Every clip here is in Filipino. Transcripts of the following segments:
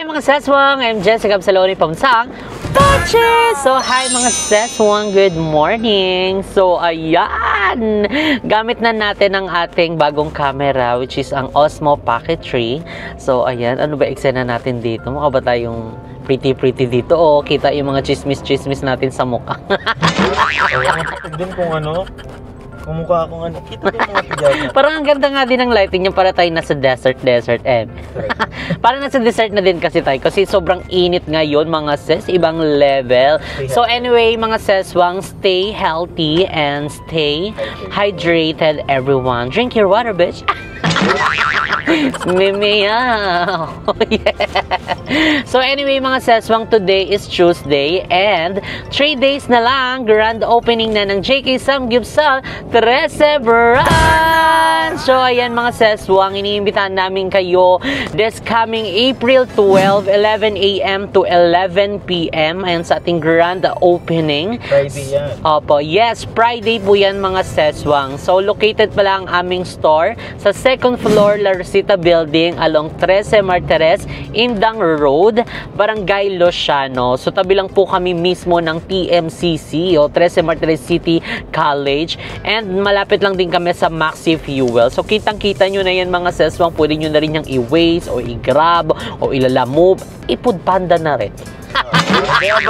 Hi mga seswang! I'm Jessica Absaloni Pamsang Touches! So hi mga seswang! Good morning! So ayan! Gamit na natin ang ating bagong camera which is ang Osmo Pocket 3. So ayan, ano ba eksena natin dito? Mukha ba tayong pretty dito? O kita yung mga chismis natin sa mukha. Din kung ano, kumukha akong ano, kita ko yung mga pijama. Parang ang ganda nga din ng lighting niya para tayo nasa desert. Parang nasa desert na din kasi tayo kasi sobrang init ngayon mga ses, ibang level. So anyway mga seswang, stay healthy and stay hydrated everyone. Drink your water, bitch. Mimiyaw. Yeah. So anyway mga seswang, today is Tuesday and 3 days na lang grand opening na ng JK Samgyupsal 13 Branch. So ayan mga seswang, iniimbitahan namin kayo this coming April 12, 11 AM to 11 PM ayan sa ating grand opening. Friday yan. Opo, yes, Friday po yan mga seswang. So located pala ang aming store sa second floor La Rosita Building along 13 Martires, Indang Road, Barangay Losiano. So tabi lang po kami mismo ng TMCC o 13 Martires City College and malapit lang din kami sa Maxi Fuel. So kitang-kita nyo na yan mga seswang, pwede nyo na rin yung i-waste o i-grab o ilalamove, i-food panda na rin. Kaya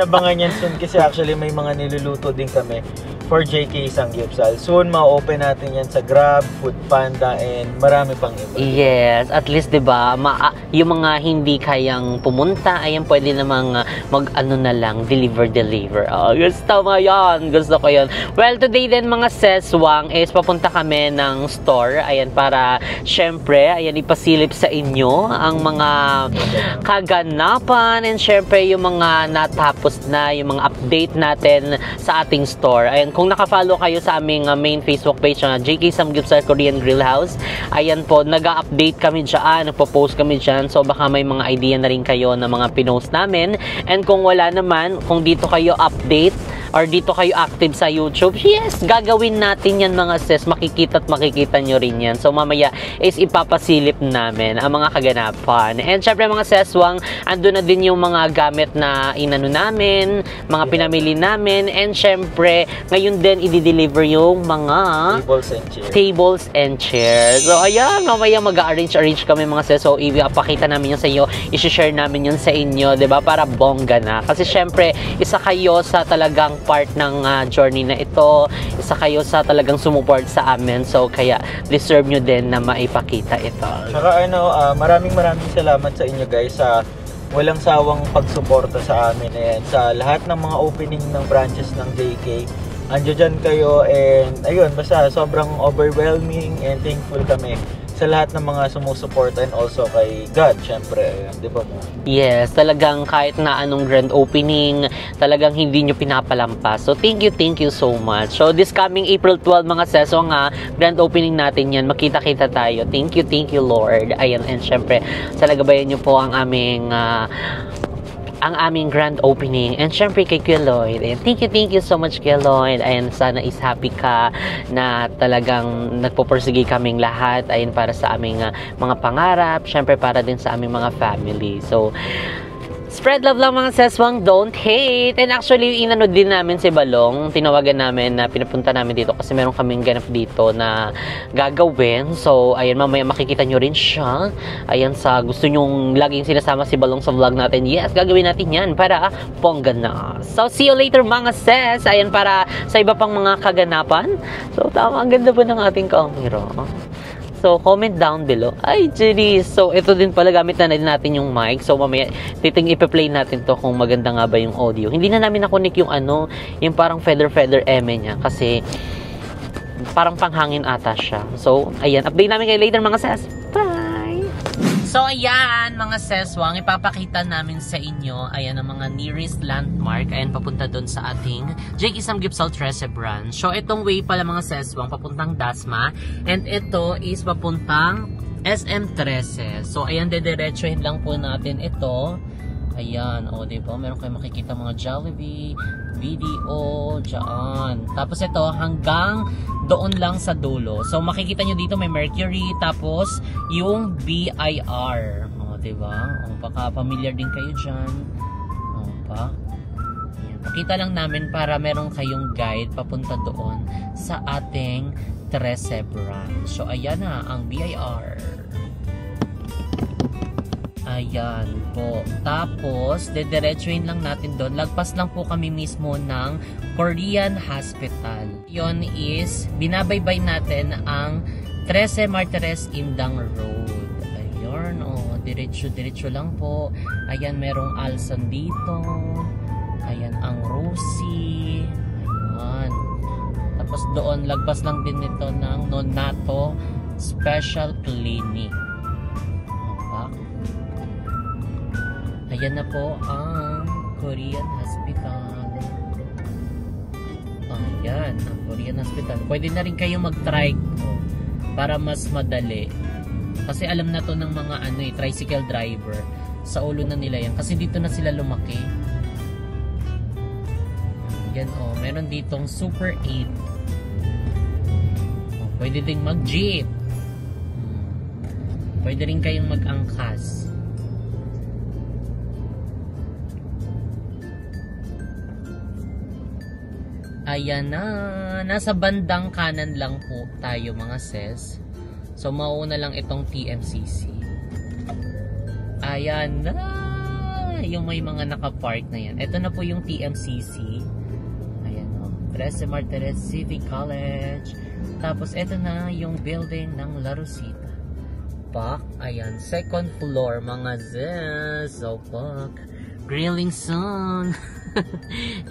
abangan yan soon kasi actually may mga niluluto din kami for JK Samgyupsal. Soon ma-open natin yan sa Grab, Food Panda, and marami pang iba. Yes, at least 'di ba, yung mga hindi kayang pumunta, ayan pwede namang mag-ano na lang, deliver. Oh, gusto mo 'yan, gusto ko 'yan. Well, today din mga seswang is papunta kami ng store, ayan para syempre, ayan ipasilip sa inyo ang mga kaganapan and syempre yung mga natapos na, yung mga update natin sa ating store. Ayan, kung naka-follow kayo sa aming main Facebook page na JK Samgyupsal Korean Grill House, ayan po, nag-update kami dyan, nagpo-post kami dyan, so baka may mga idea na rin kayo na mga pinost namin. And kung wala naman, kung dito kayo update or dito kayo active sa YouTube, yes, gagawin natin yan mga sis, makikita nyo rin yan. So mamaya is ipapasilip namin ang mga kaganapan. And syempre mga seswang, andun na din yung mga gamit na inano namin, mga pinamili namin, and syempre ngayon din i-deliver yung mga tables and chairs. So ayan, mamaya mag-arrange kami mga sis. So ipapakita namin yun sa inyo, i-share namin yun sa inyo, 'di ba? Para bongga na. Kasi syempre isa kayo sa talagang part ng journey na ito, isa kayo sa talagang sumuport sa amin, so kaya deserve nyo din na maipakita ito. Saka ano, maraming salamat sa inyo guys sa walang sawang pagsuporta sa amin. Ayan, sa lahat ng mga opening ng branches ng JK, andiyo dyan kayo, and ayun, basta sobrang overwhelming and thankful kami sa lahat ng mga sumusuporta and also kay God, syempre, di ba mo? Yes, talagang kahit na anong grand opening, talagang hindi nyo pinapalampas. So, thank you so much. So, this coming April 12, mga seso nga, grand opening natin yan, makita-kita tayo. Thank you, Lord. Ayan, and syempre, salagabayan nyo po ang aming grand opening. And syempre kay Kuya Lloyd. And thank you so much Kuya Lloyd. Ayan, sana is happy ka na talagang nagpupursige kaming lahat. Ayan, para sa aming mga pangarap. Syempre para din sa aming mga family. So, spread love lang mga seswang, don't hate. And actually, inano din namin si Balong. Tinawagan namin na pinapunta namin dito kasi meron kaming ganap dito na gagawin. So, ayan, mamaya makikita nyo rin siya. Ayan, sa gusto nyong laging sinasama si Balong sa vlog natin. Yes, gagawin natin yan para bongga na. So, see you later mga ses. Ayan, para sa iba pang mga kaganapan. So, tama, ang ganda po ng ating camera. So, comment down below. Ay, Jerry. So, ito din pala, gamit na natin yung mic. So, mamaya, ipa-play natin to kung maganda nga ba yung audio. Hindi na namin nakunik yung ano, yung parang feather eme niya. Kasi, parang panghangin ata siya. So, ayan. Update namin kayo later mga ses. Bye! So, ayan, mga seswang, ipapakita namin sa inyo, ayan, ang mga nearest landmark, ayan, papunta doon sa ating JK Samgyupsal 13 Branch. So, itong way pala mga seswang, papuntang Dasma, and ito is papuntang SM 13. So, ayan, dediretsuhin lang po natin ito. Ayan, o, diba? Meron kayong makikita mga Jollibee, video, dyan. Tapos ito, hanggang doon lang sa dulo. So, makikita nyo dito may Mercury, tapos yung BIR. O, diba? O, baka familiar din kayo dyan. O, pa. Ayan. Pakita lang namin para meron kayong guide papunta doon sa ating 13 branch. So, ayan na ang BIR. Ayan po. Tapos, dediretsuin lang natin doon. Lagpas lang po kami mismo ng Korean Hospital. Yon is, binabaybay natin ang 13 Martires Indang Road. Ayun, oh, diretso lang po. Ayan, merong Alsan dito. Ayan, ang Rosie. Ayan. Tapos doon, lagpas lang din nito ng Nonato Special Clinic. Ayan na po ang Korean Hospital. Ayan, ang Korean Hospital. Pwede na rin kayong mag-trike para mas madali. Kasi alam na to ng mga tricycle driver. Sa ulo na nila yan. Kasi dito na sila lumaki. Ayan meron ditong Super 8. Pwede ding mag-jeep. Pwede rin kayong mag-angkas. Ayan na. Nasa bandang kanan lang po tayo mga sis. So mauna lang itong TMCC. Ayan na. Yung may mga nakapark na yan. Ito na po yung TMCC. Ayan o. 13 Martires City College. Tapos ito na yung building ng La Rosita. Pak. Ayan. Second floor mga sis. So pak. Grilling soon.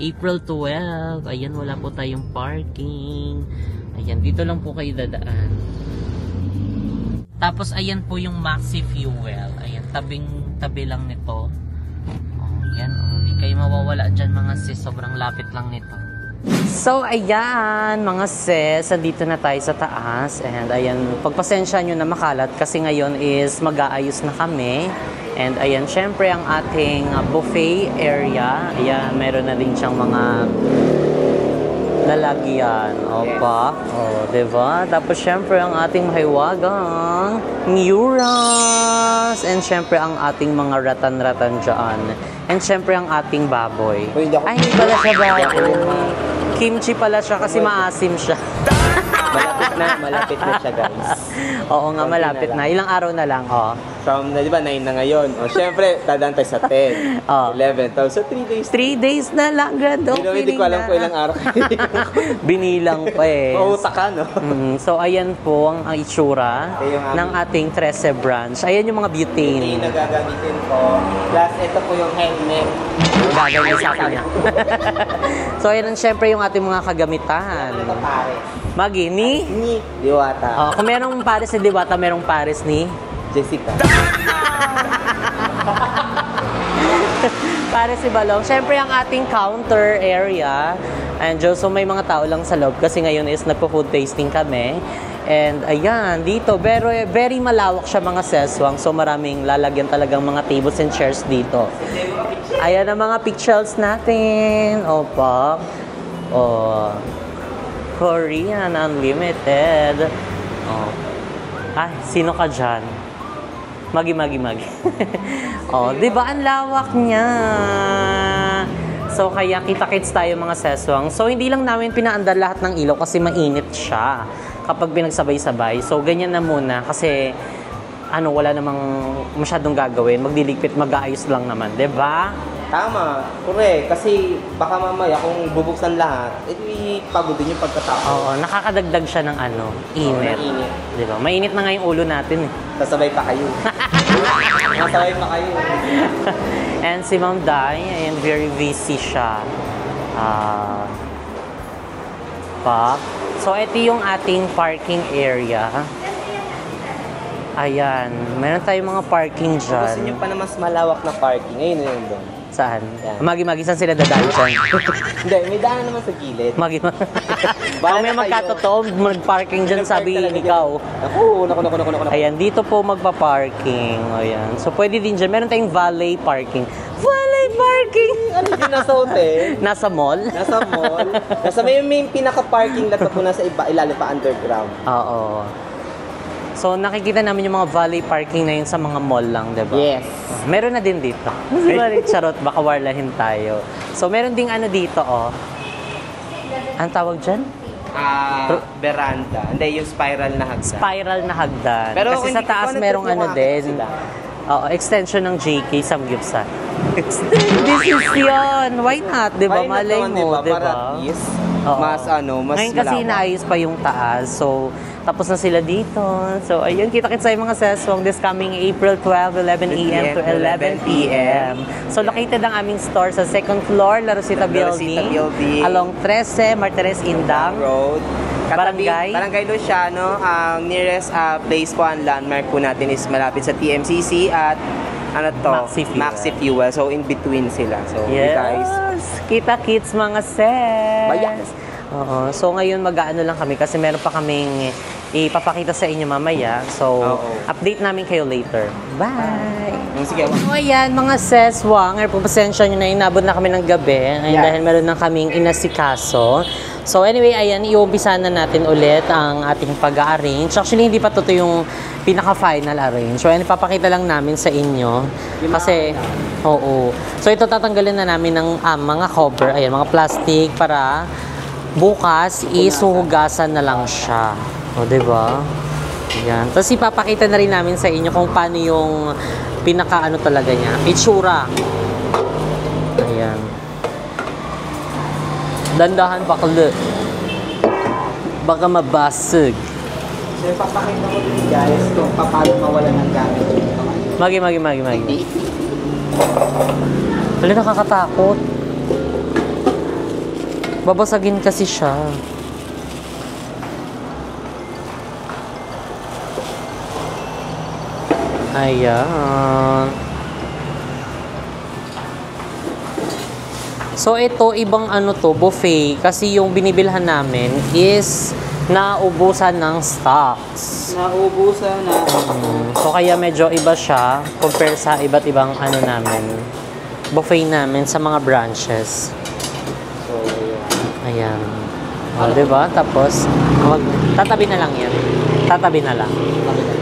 April 12. Ayan, wala po tayong parking. Ayan, dito lang po kayo dadaan. Tapos, ayan po yung Maxi Fuel. Ayan, tabi lang nito. Ayan, hindi kayo mawawala dyan mga sis. Sobrang lapit lang nito. So, ayan, mga sis. Dito na tayo sa taas. And, ayan, pagpasensya nyo na makalat kasi ngayon is mag-aayos na kami. And ayan, syempre ang ating buffet area. Ayan, meron na din siyang mga lalagyan. Opa. O, diba? Tapos syempre ang ating mahiwagang murals. And syempre ang ating mga ratan-ratan dyan. And syempre ang ating baboy. Ay, hindi pala siya baboy. Kimchi pala siya kasi maasim siya. Malapit na siya, guys. Oo nga, malapit na. Ilang araw na lang, From, di ba, 9 na ngayon. Siyempre, tadaan tayo sa 10, 11. So, 3 days. 3 days na lang, ganda. Hindi ko alam kung ilang araw kayo. Binilang pa eh. Mautak ka, no? So, ayan po ang itsura ng ating 13 branch. Ayan yung mga butane. Yung nagagamitin ko. Plus, ito po yung helmet. Gagawin sa akin niya. So, ayan syempre yung ating mga kagamitan. Ito, pares. Magi, ni Diwata. Kung merong pares ni Diwata, merong pares ni Jessica. Pares si Balong. Siyempre ang ating counter area. And so may mga tao lang sa loob kasi ngayon is nagpo-food tasting kami. And ayan, dito very malawak siya mga seswang. So maraming lalagyan talagang mga tables and chairs dito. Ayan ang mga pictures natin. Opa. Korean Unlimited. Ay, sino ka dyan? Magi. Di ba ang lawak niya? So, kaya kita-kits tayo mga seswang. So, hindi lang namin pinaandar lahat ng ilaw kasi mainit siya kapag pinagsabay-sabay. So, ganyan na muna kasi wala namang masyadong gagawin. Magdiligpit, mag-aayos lang naman. Diba? Tama. Correct. Kasi baka mamaya kung bubuksan lahat, pagod din yung pagkatapos. Oo, nakakadagdag siya ng init. Init. Diba? Mainit na nga yung ulo natin. Sasabay pa kayo. Sasabay pa kayo. And si Ma'am Dai, and very busy siya. So, ito yung ating parking area. Ayan. Meron tayong mga parking dyan. Gusto nyo pa na mas malawak na parking. Ngayon na yun doon. Saan? Yan. Magi-magi, saan sila dadaan dyan? Hindi, may daanan naman sa gilid. Magi-magi. Baka may magkatotoo, mag-parking dyan, sabi ikaw. Naku. Ayan, dito po magpa-parking. Ayan. So, pwede din dyan. Meron tayong valet parking. Valet parking! Ano yun? Nasa hotel? Nasa mall? Nasa mall. Nasa may pinaka-parking lot na po nasa ilalim pa underground. Oo. So, nakikita namin yung mga valet parking na yun sa mga mall lang, di ba? Yes. Meron na din dito. Sorry, charot, baka warlahin tayo. So, meron ding ano dito, oh. Ang tawag dyan? Veranda. Hindi, yung spiral na hagdan. Spiral na hagdan. Pero kasi sa taas merong ano din. Oo, extension ng JK Samgyupsal. This is yun. Why not? Di ba? Malay mo, di Para ba? at least, Oo. mas mas Ngayon kasi malawak. inaayos pa yung taas. So, tapos na sila dito. So, ayun, kita-kits tayo mga seswang this coming April 12, 11 a.m. to 11 p.m. So, located ang aming store sa second floor, La Rosita Building, along 13 Martires Indang Road. Barangay. Barangay Luciano. Ang nearest place po, ang landmark po natin is malapit sa TMCC at ano to? Maxi Fuel. So, in between sila. So, Yes! you guys. Kita-kits mga sis! Bayas! Oo. So, ngayon mag-aano lang kami kasi meron pa kaming ipapakita sa inyo mamaya. So, update namin kayo later. Bye! Sige. So, ayan mga seswang, pasensya nyo na inabot na kami ng gabi dahil meron na kaming inasikaso. So anyway, ayan, iumpisa na natin ulit ang ating pag-arrange. Actually, hindi pa to yung pinaka-final arrange. So, ayan, ipapakita lang namin sa inyo. Kasi, oo. So, ito tatanggalin na namin ng mga cover, ayan, mga plastic para bukas isuhugasan na lang siya. O, diba? Ayan. Tapos ipapakita na rin namin sa inyo kung paano yung pinaka-ano talaga niya. Itsura. Ayan. Dandahan bakla. Baka mabasag. So, papakita ko din guys kung paano mawalan ng gamit. Magi. Wala, nakakatakot. Babasagin kasi siya. Ayan. So, ito, ibang ano to, buffet. Kasi yung binibilhan namin is naubusan ng stocks. Naubusan na. So, kaya medyo iba siya compare sa iba't ibang ano namin, buffet namin sa mga branches. So, Ayan. O, diba? Tapos, tatabi na lang yan. Tatabi na lang.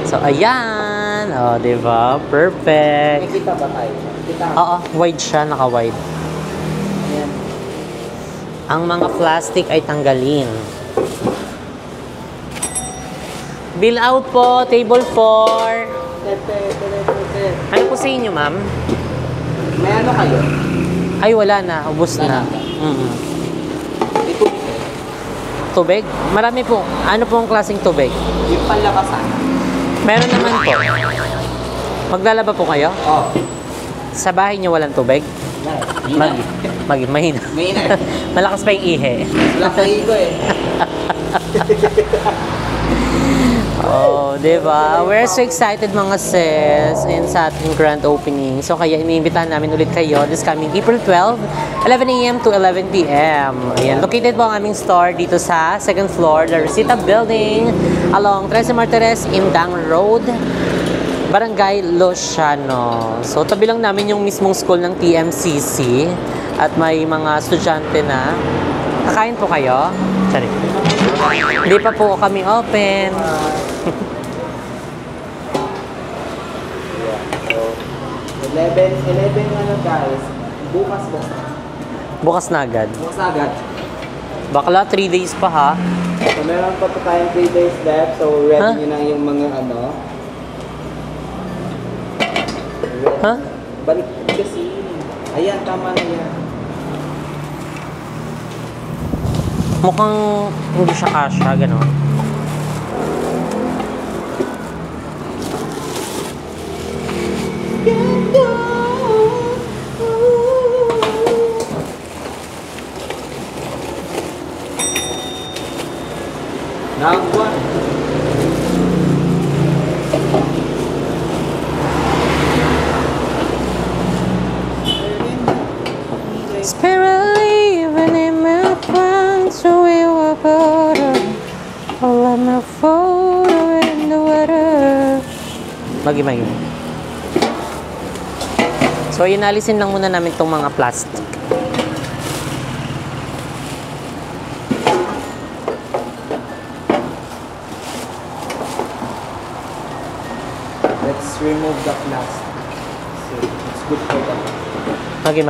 So, ayan. O, diba? Perfect. Kita ba tayo? Kita. Oo, wide siya. Naka-wide. Ayan. Ang mga plastic ay tanggalin. Bill out po, table 4. Ano po sa inyo, ma'am? May ano kayo? Ay, wala na. Ubus na. Ito Tubig? Marami po. Ano po ang klaseng tubig? yung panlabasan. Meron naman po. Maglalaba po kayo? Oh. Sa bahay niyo walang tubig? Mahina. Mahina. Malakas pa yung ihe. Wala sa igo eh. Oh, diba? We're so excited mga sis in sa ating grand opening. So kaya iniimbitahan namin ulit kayo this coming April 12, 11 a.m. to 11 p.m. Ayan, located po ang aming store dito sa second floor, La Rosita Building, along 13 Martires, Indang Road, Barangay Luciano. So tabi lang namin yung mismong school ng TMCC at may mga estudyante na. Kakain po kayo? Sorry. Hindi pa po kami open. So, 11 ano guys, bukas. Bukas na agad. Bukas agad. Bakla, 3 days pa ha. So, meron pa tayong 3 days left. So, ready Huh? nyo na yung mga ano. Ha? Balik kasi. Ayan, tama na yan. Mukhang hindi siya kasha, gano'n. Nagwan. Spirally, even in my plans, so we were border. All of my photo in the water. Magi. So, inalisin lang muna namin itong mga plastic. Magi.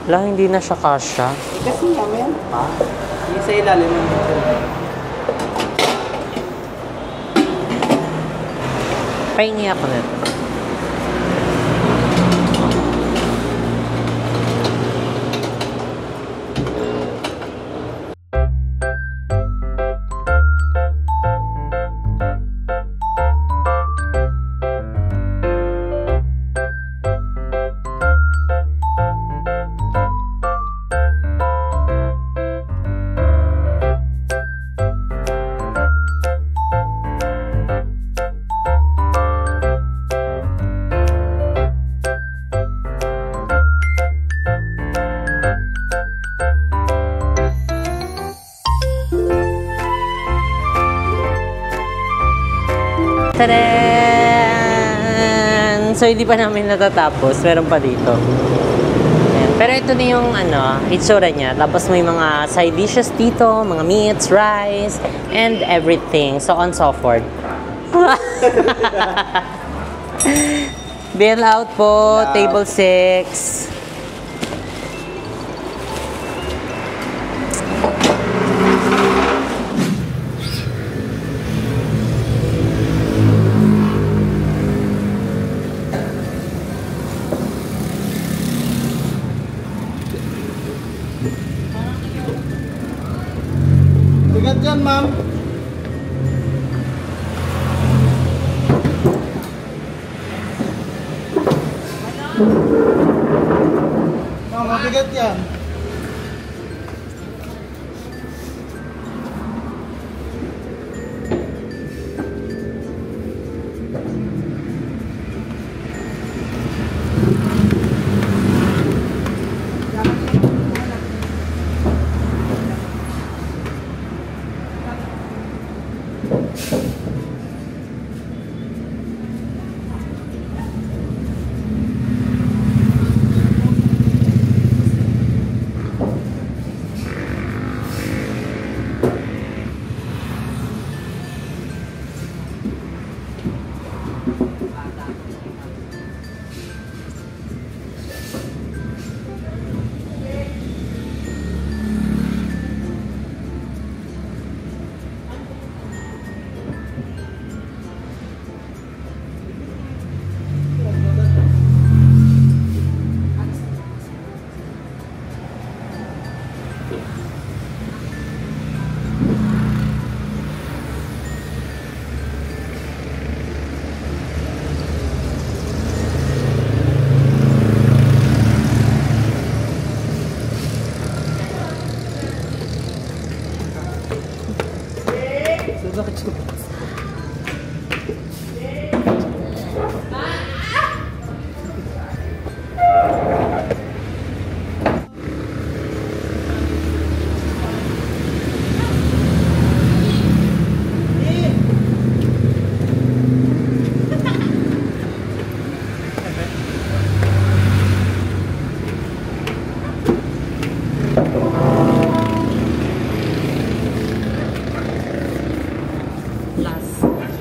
Wala, hindi na siya kasha. Kasi nga, meron pa. Yung sa ilalim ng Pahingi ako nito. Tadaan! So, hindi pa namin natatapos. Meron pa dito. Ayan. Pero ito na yung itsura niya. Tapos may mga side dishes dito, mga meats, rice, and everything. So on so forth. Bill out po, table 6. Bigat yan, ma'am. Ma'am, mabigat yan.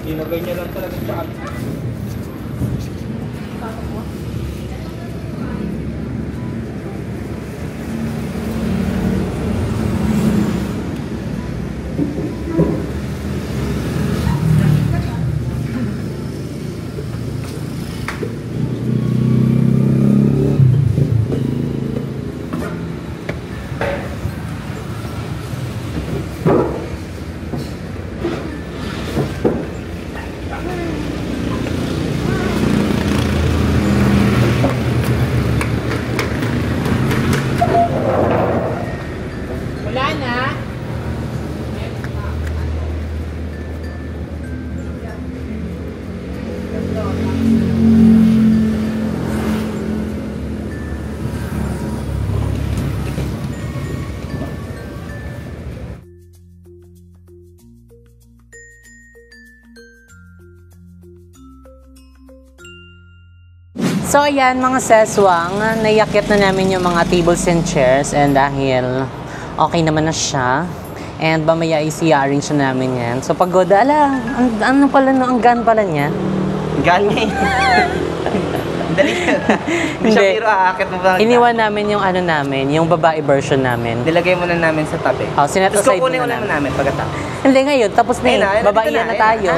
Ginagay niya lang talaga sa akin. So ayan mga seswang, naiakit na namin yung mga tables and chairs, and dahil okay naman na siya, and mamaya i-CRing siya namin yan. So pagod, ano pala no, ang gan pala niya. Gan nga Dali ka na. Hindi siya pero aakit mo ba? Iniwan namin yung ano namin, yung babae version namin. Nilagay mo na namin sa tabi. Sinet Tapos aside kukunin muna ulit namin pagkatapos. Hindi ngayon, tapos na Ayun na, eh. Babae dito na tayo.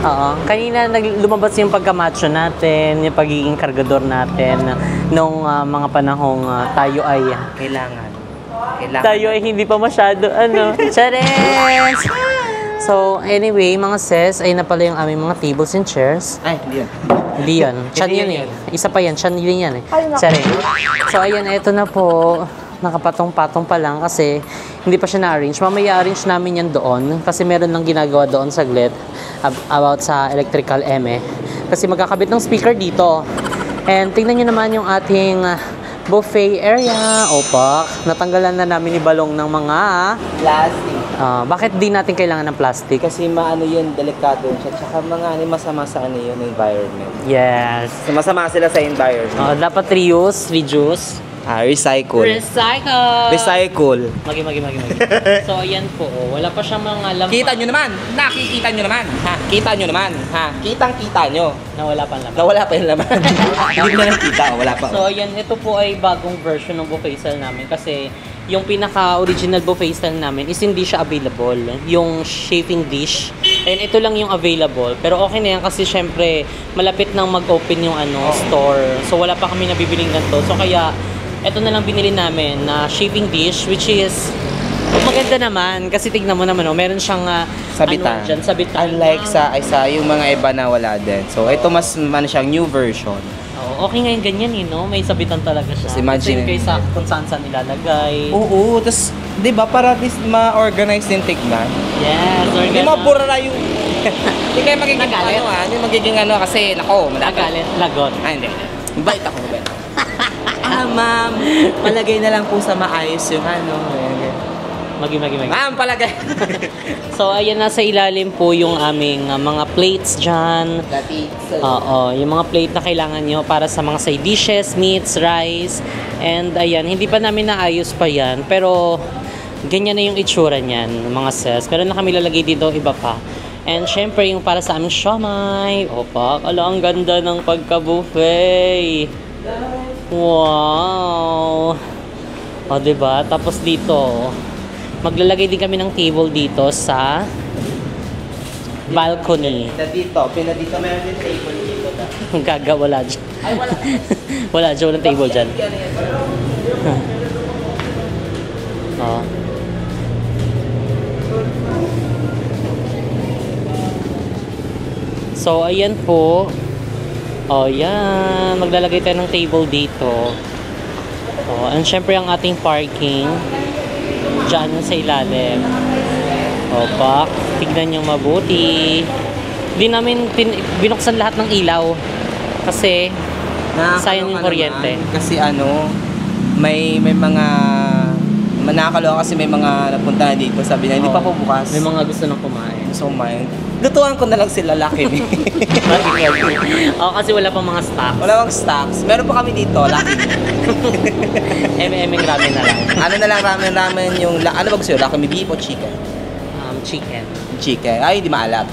Oo. Kanina lumabas yung pagkamacho natin, yung pagiging kargador natin nung mga panahong tayo ay Kailangan. tayo ay hindi pa masyado Chares! So, anyway, mga sis, ay na pala yung aming mga tables and chairs. Ay, hindi yan. Hindi yun. Chan Hindi yun yun eh. Isa pa yan. Chan yun yan eh. Charing. So, ayan, eto na po. Nakapatong-patong pa lang kasi hindi pa siya na-arrange. Mamaya arrange namin yan doon kasi meron lang ginagawa doon saglit about sa electrical eme. Kasi magkakabit ng speaker dito. And tingnan nyo naman yung ating buffet area. Opak. Natanggalan na namin ni Balong ng mga Plastic. bakit di natin kailangan ng plastic? Kasi maano yun, delikado siya. Tsaka mga masama sa yun, environment. Yes. Masama sila sa environment. Dapat reuse. Recycle. Recycle. Magi. So, ayan po. Wala pa siyang mga laman. Kita nyo naman. Nakikita nyo naman. Ha? Kita nyo naman. Ha? Kitang-kita nyo. Nawala pa ang laman. Nawala pa yung laman. Hindi mo na nakita. Wala pa. So, ayan. Ito po ay bagong version ng buffet style namin kasi yung pinaka-original buffet style namin is hindi siya available. Yung chafing dish. And ito lang yung available. Pero okay na yan kasi syempre malapit nang mag-open yung store. So, wala pa kami nabibiling ganito. So, kaya ito na lang binili namin na chafing dish which is maganda naman kasi tignan mo naman meron siyang sabitan. Sabitan. Unlike sa yung mga iba na wala din. So ito mas siyang new version. Okay nga yung ganyan no? May sabitan talaga siya. Just imagine. Kasi kaysa kung saan nilalagay. Oo, tapos 'di ba para at least ma-organize din tignan. Yes, organize. Hindi mabura yung hindi kayo magiging hindi magiging kasi nako, nagalit, lagot. Hindi. Bait ako. Ma'am, palagay na lang po sa maayos yung Magi. Ma'am, palagay. So, ayan, nasa ilalim po yung aming mga plates dyan. Yung mga plate na kailangan nyo para sa mga side dishes, meats, rice. And ayan, hindi pa namin naayos pa yan. Pero, ganyan na yung itsura niyan, mga sis. Pero na kami lalagay dito, iba pa. And syempre, yung para sa aming siomay. Opak, ang ganda ng pagka-buffet. Wow! Diba? Tapos dito, maglalagay din kami ng table dito sa balcony. Dito, meron din table dito. Wala dyan. Wala dyan, walang table dyan. So, ayan po. Yan. Maglalagay tayo ng table dito. And syempre ang ating parking dyan sa ilalim. Opak. Tignan nyo mabuti. Hindi namin binuksan lahat ng ilaw. Kasi sayang yung kuryente. Kasi may mga nakakaloka kasi may mga napunta na dito. Sabi na, hindi pa po bukas. May mga gusto nang kumain. So, lutuan ko na lang sila, Lucky Me. Kasi wala pang mga stocks. Wala pang stocks. Meron pa kami dito, Lucky Me. Emeng ramen na lang. Na lang ramen yung, ano ba gusto yun? Lucky Me beef o chicken? Chicken. Chicken. Ay, hindi maalat.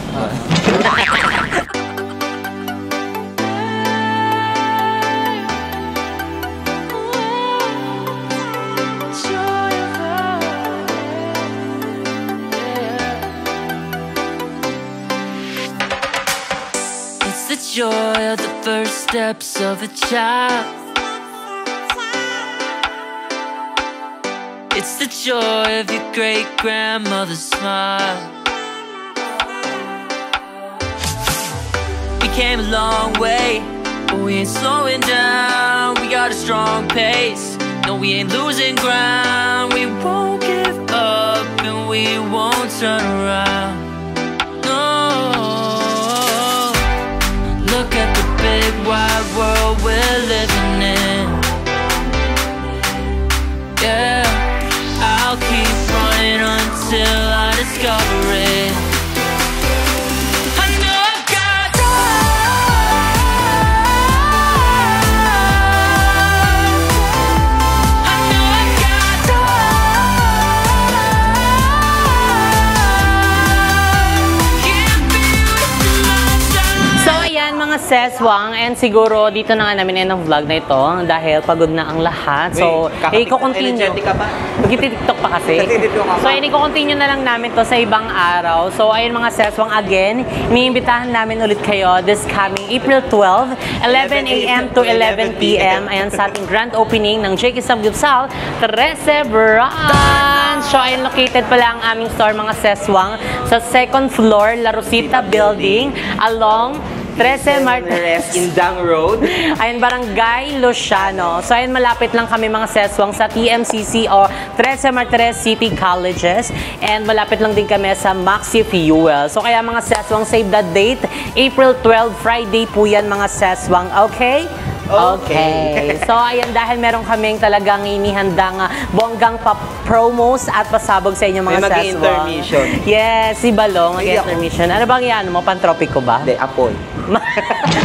Joy of the first steps of a child. It's the joy of your great-grandmother's smile. We came a long way, but we ain't slowing down. We got a strong pace, no we ain't losing ground. We won't give up and we won't turn around. Look at the big wide world we're living in. Yeah, I'll keep running until I discover it. I know I've got I know I've got seswang, and siguro dito na nga namin end ang vlog na ito dahil pagod na ang lahat. So, i-continue. Energetic ka pa? Magti-tiktok pa kasi. So, i-continue na lang namin to sa ibang araw. So, ayun mga seswang, again, iniimbitahan namin ulit kayo this coming April 12, 11 a.m. to 11 p.m. Ayan, sa ating grand opening ng JK Samgyeopsal, 13 Branch. So, ayun, located pala ang aming store mga seswang sa second floor, La Rosita Building, along 13 Martires Indang Road. Ayun, Barangay Luciano. So, ayun, malapit lang kami mga seswang sa TMCC o 13 Martires City Colleges. And malapit lang din kami sa Maxi Fuel. So, kaya mga seswang, save the date. April 12, Friday po yan mga seswang. Okay? Okay. So, ayan, dahil meron kaming talagang inihandang bonggang promos at pasabog sa inyo mga seswang. May mag-intermission. Yes, si Balong, mag-intermission. Ano bang yan mo? Pantropiko ba? Hindi, apoy.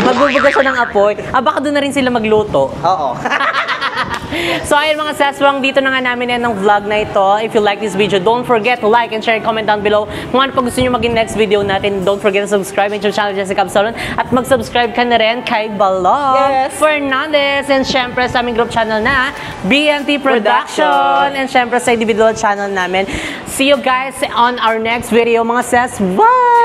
Magbubuga siya ng apoy. Baka doon na rin sila magluto. Oo. So, ayun mga seswang, dito na nga namin yan ng vlog na ito. If you like this video, don't forget to like and share and comment down below. Kung ano pa gusto nyo maging next video natin, don't forget to subscribe to channel Jessica Absalon. At mag-subscribe ka na rin kay Balong Fernandez. And syempre sa aming group channel na BNT Production. And syempre sa individual channel namin. See you guys on our next video mga seswang!